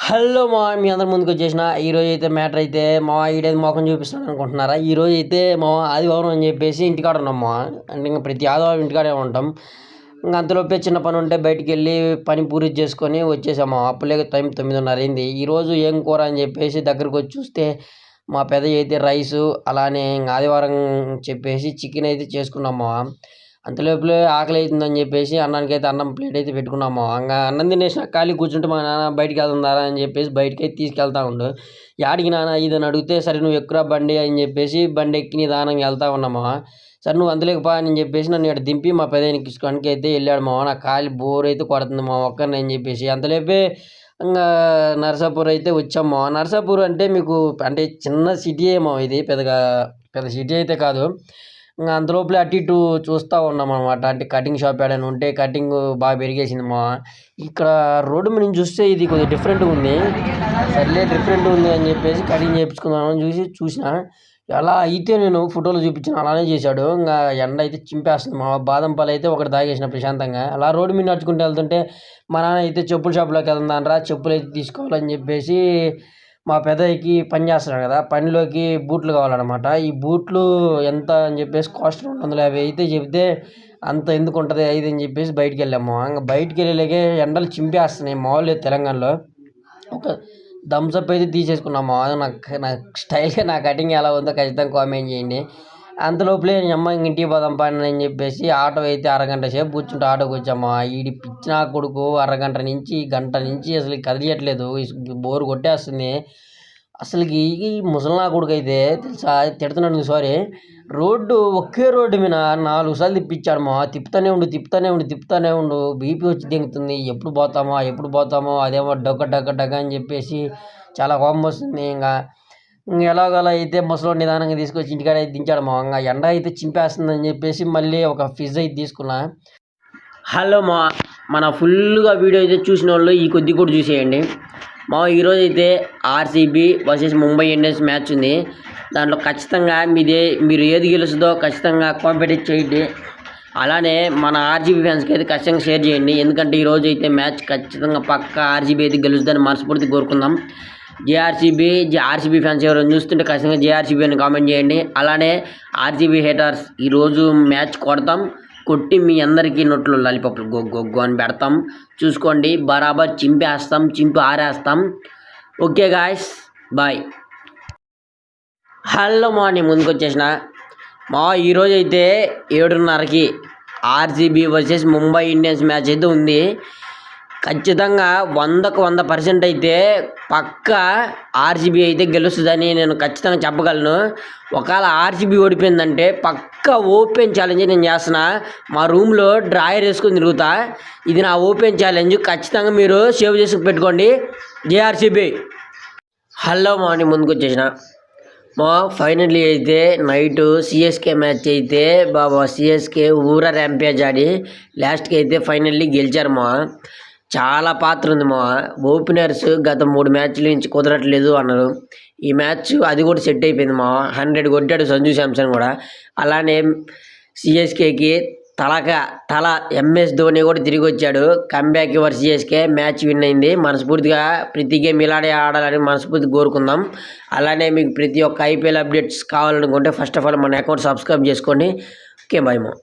Hello మా మీ అందరి ముందుకు వచ్చేసిన ఈరోజు అయితే మ్యాటర్ అయితే మా ఈడేది మొఖం చూపిస్తాను అనుకుంటున్నారా? ఈరోజు అయితే మా ఆదివారం అని చెప్పేసి ఇంటికాడ ఉన్నాం మా. అంటే ఇంకా ప్రతి ఆదివారం ఇంటికాడే ఉంటాం. ఇంకా అంతలోపే చిన్న పని ఉంటే బయటికి వెళ్ళి పని పూర్తి చేసుకొని వచ్చేసాము. అప్పుడే టైం 9:30 అయింది. ఈరోజు ఏం కూర అని చెప్పేసి దగ్గరకు వచ్చి చూస్తే మా పెద్దయ్య అయితే రైసు అలానే ఇంకా ఆదివారం చెప్పేసి చికెన్ అయితే చేసుకున్నాము. అంతలోపలే ఆకలి అవుతుందని చెప్పేసి అన్నానికైతే అన్నం ప్లేట్ అయితే పెట్టుకున్నాము. ఇంకా అన్నం తినేసిన ఖాళీ కూర్చుంటే మా నాన్న బయటికి వెళ్తుందారా అని చెప్పేసి బయటికి అయితే తీసుకెళ్తా ఉండు. యాడికి నాన్న ఇదని అడిగితే సరే నువ్వు ఎక్కురా బండి అని చెప్పేసి బండి ఎక్కి నిదానంగా వెళ్తా ఉన్నాము. సరే నువ్వు అందులోకి పా అని చెప్పేసి నన్ను ఇక్కడ దింపి మా పెద్దయ్యని తీసుకొని అయితే వెళ్ళాడు మా. నాకు ఖాళీ బోర్ అయితే కొడుతుంది మా ఒక్కరిని అని చెప్పేసి అంతలోపే ఇంకా నరసాపూర్ అయితే వచ్చాము. నరసాపూర్ అంటే మీకు అంటే చిన్న సిటీ ఏమో, ఇది పెద్ద సిటీ అయితే కాదు. ఇంకా అంతలోపలే అటు ఇటు చూస్తూ ఉన్నాం అనమాట. అంటే కటింగ్ షాప్ ఏడైనా ఉంటే కటింగ్ బాగా పెరిగేసింది మా. ఇక్కడ రోడ్డు మీద నుంచి చూస్తే ఇది కొద్దిగా డిఫరెంట్గా ఉంది. సర్లే డిఫరెంట్గా ఉంది అని చెప్పేసి కటింగ్ చేయించుకుందామని చూసిన ఎలా అయితే నేను ఫోటోలో చూపించిన అలానే చేశాడు. ఇంకా ఎండ అయితే చింపేస్తుంది మా. బాదం పాలు అయితే ఒకటి తాగేసిన ప్రశాంతంగా. అలా రోడ్డు మీద నడుచుకుంటూ వెళ్తుంటే మా నాన్న అయితే చెప్పుల షాప్లోకి వెళ్దానరా చెప్పులు అయితే తీసుకోవాలని చెప్పేసి మా పెద్దయ్యకి పని చేస్తున్నాడు కదా, పనిలోకి బూట్లు కావాలన్నమాట. ఈ బూట్లు ఎంత అని చెప్పేసి కాస్ట్ 250 అయితే చెబితే అంత ఎందుకు ఉంటుంది 5 అని చెప్పేసి బయటికి వెళ్ళాము. ఇంకా బయటికి వెళ్ళలేకే ఎండలు చింపేస్తున్నాయి మామూలు తెలంగాణలో. ఒక థమ్స్అప్ అయితే తీసేసుకున్నాము. నాకు స్టైల్గా నా కటింగ్ ఎలా ఉందో ఖచ్చితంగా కామెంట్ చేయండి. అంతలోపలే అమ్మ ఇంటికి పోదాం పని అని చెప్పేసి ఆటో అయితే అరగంట సేపు కూర్చుంటే ఆటోకి వచ్చాము. ఈడి పిచ్చిన కొడుకు అరగంట నుంచి గంట నుంచి అసలు కదిలియట్లేదు, బోరు కొట్టేస్తుంది అసలుకి. ఈ ముసలినా కొడుకు అయితే తెలుసా తిడుతున్నాడు సారీ, ఒకే రోడ్డు మీద 4 సార్లు తిప్పించాడు మా. తిప్పుతానే ఉండు బీపీ వచ్చి దిగుతుంది. ఎప్పుడు పోతామో అదేమో డగ్గ అని చెప్పేసి చాలా కోపం వస్తుంది. ఇంకా ఎలాగోలా అయితే ముసలోడు నిదానంగా తీసుకొచ్చి ఇంటికాడ అయితే దించాడు మా. ఇంకా ఎండ అయితే చింపేస్తుందని చెప్పేసి మళ్ళీ ఒక ఫిజ్ అయితే తీసుకున్నా. హలో మా, మన ఫుల్గా వీడియో అయితే చూసిన వాళ్ళు ఈ కొద్ది కూడా చూసేయండి మా. ఈరోజు అయితే RCB versus Mumbai Indians match ఉంది. దాంట్లో ఖచ్చితంగా మీరు ఏది గెలుస్తుందో ఖచ్చితంగా కాంపిటీట్ చేయండి. అలానే మన ఆర్జీబీ ఫ్యాన్స్కి అయితే ఖచ్చితంగా షేర్ చేయండి. ఎందుకంటే ఈరోజు అయితే మ్యాచ్ ఖచ్చితంగా పక్క ఆర్జీబీ అయితే గెలుస్తుందని మనస్ఫూర్తి కోరుకుందాం. ఆర్సీబీ ఫ్యాన్స్ ఎవరైనా చూస్తుంటే ఖచ్చితంగా జేఆర్సీబీ అని కామెంట్ చేయండి. అలానే ఆర్సీబీ హేటర్స్ ఈరోజు మ్యాచ్ కొట్టి మీ అందరికీ నోట్లో లాలిపప్పులు గొగ్గు అని పెడతాం. చూసుకోండి, బరాబర్ చింపి ఆరేస్తాం. Okay guys, bye. Hello morning ముందుకు వచ్చేసిన మా. ఈరోజు అయితే 7:30కి RCB versus Mumbai Indians match అయితే ఉంది. ఖచ్చితంగా 100% అయితే పక్క ఆర్సీబీ అయితే గెలుస్తుందని నేను ఖచ్చితంగా చెప్పగలను. ఒకవేళ ఆర్సీబీ ఓడిపోయిందంటే పక్క ఓపెన్ ఛాలెంజ్ నేను చేస్తున్నా. మా రూమ్లో డ్రాయర్ వేసుకొని తిరుగుతా. ఇది నా ఓపెన్ ఛాలెంజ్, ఖచ్చితంగా మీరు సేవ్ చేసి పెట్టుకోండి. జేఆర్సీబీ. హలో మార్నింగ్ ముందుకు వచ్చేసిన మా. ఫైనల్లీ అయితే నైట్ సిఎస్కే మ్యాచ్ అయితే సిఎస్కే ఊరా ర్యాంపేజ్ ఆడి లాస్ట్కి అయితే ఫైనల్లీ గెలిచారు మా. చాలా పాత్ర ఉంది మా. ఓపెనర్స్ గత 3 మ్యాచ్ల నుంచి కుదరట్లేదు అన్నారు. ఈ మ్యాచ్ అది కూడా సెట్ అయిపోయింది మా. 100 కొట్టాడు సంజు శాంసన్ కూడా. అలానే సిఎస్కేకి తల ఎంఎస్ ధోని కూడా తిరిగి వచ్చాడు. Comeback your CSK, match win అయింది. మనస్ఫూర్తిగా ప్రతి గేమ్ ఇలానే ఆడాలని మనస్ఫూర్తి కోరుకుందాం. అలానే మీకు ప్రతి ఒక్క ఐపీఎల్ అప్డేట్స్ కావాలనుకుంటే ఫస్ట్ ఆఫ్ ఆల్ మన అకౌంట్ సబ్స్క్రైబ్ చేసుకోండి. ఓకే బాయ్ మా.